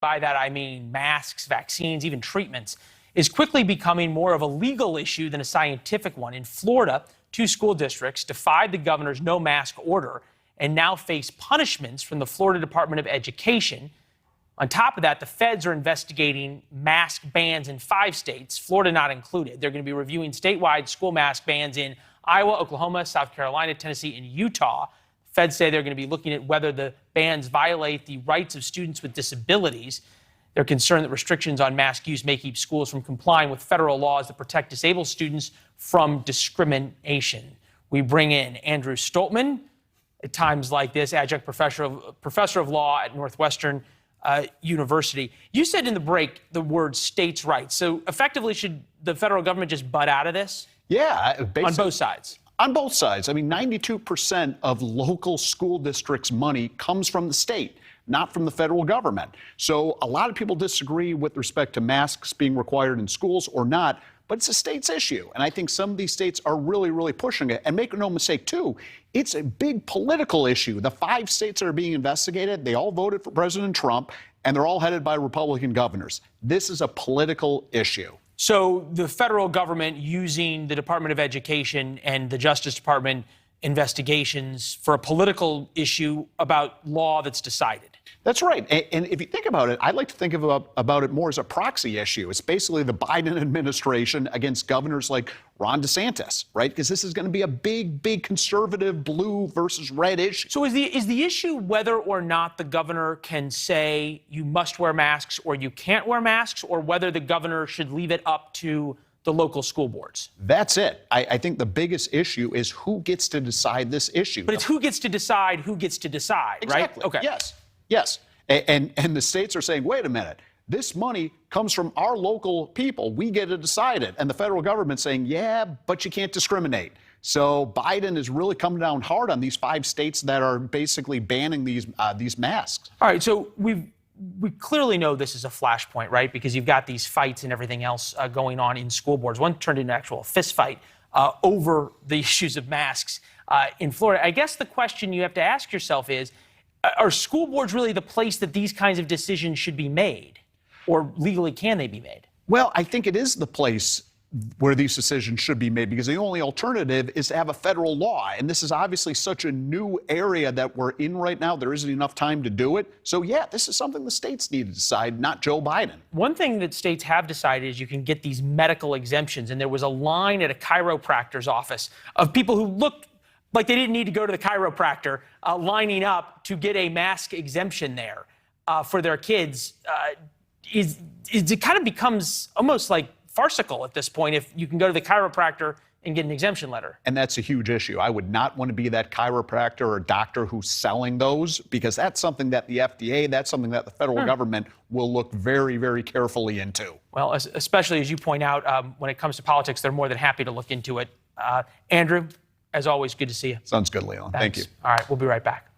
by that I mean masks, vaccines, even treatments, is quickly becoming more of a legal issue than a scientific one. In Florida, 2 school districts defied the governor's no mask order and now face punishments from the Florida Department of Education. On top of that, the feds are investigating mask bans in 5 states, Florida not included. They're going to be reviewing statewide school mask bans in Iowa, Oklahoma, South Carolina, Tennessee, and Utah. Feds say they're going to be looking at whether the bans violate the rights of students with disabilities. They're concerned that restrictions on mask use may keep schools from complying with federal laws that protect disabled students from discrimination. We bring in Andrew Stottman, at times like this, adjunct professor of law at Northwestern University. You said in the break the word states' rights. So effectively, should the federal government just butt out of this? Yeah. On both sides. On both sides. I mean, 92% of local school districts' money comes from the state, not from the federal government. So a lot of people disagree with respect to masks being required in schools or not, but it's a state's issue. And I think some of these states are really, really pushing it. And make no mistake, too, it's a big political issue. The 5 states that are being investigated, they all voted for President Trump, and they're all headed by Republican governors. This is a political issue. So the federal government using the Department of Education and the Justice Department investigations for a political issue about law that's decided. That's right. And if you think about it, I'd like to think about it more as a proxy issue. It's basically the Biden administration against governors like Ron DeSantis, right? Because this is going to be a big, big conservative blue versus red issue. So is the issue whether or not the governor can say you must wear masks or you can't wear masks, or whether the governor should leave it up to the local school boards? That's it. I think the biggest issue is who gets to decide this issue. But it's who gets to decide who gets to decide, exactly. Right? Okay. Yes. And the states are saying, wait a minute, this money comes from our local people. We get to decide it. And the federal government's saying, yeah, but you can't discriminate. So Biden is really coming down hard on these 5 states that are basically banning these masks. All right. So we clearly know this is a flashpoint, right? Because you've got these fights and everything else going on in school boards. One turned into an actual fist fight over the issues of masks in Florida. I guess the question you have to ask yourself is, are school boards really the place that these kinds of decisions should be made? Or legally, can they be made? Well, I think it is the place where these decisions should be made, because the only alternative is to have a federal law. And this is obviously such a new area that we're in right now. There isn't enough time to do it. So, yeah, this is something the states need to decide, not Joe Biden. One thing that states have decided is you can get these medical exemptions. And there was a line at a chiropractor's office of people who looked like they didn't need to go to the chiropractor, lining up to get a mask exemption there for their kids. It kind of becomes almost like farcical at this point if you can go to the chiropractor and get an exemption letter. And that's a huge issue. I would not want to be that chiropractor or doctor who's selling those, because that's something that the FDA, that's something that the federal government will look very, very carefully into. Well, especially as you point out, when it comes to politics, they're more than happy to look into it. Andrew, as always, good to see you. Sounds good, Leland. Thank you. All right, we'll be right back.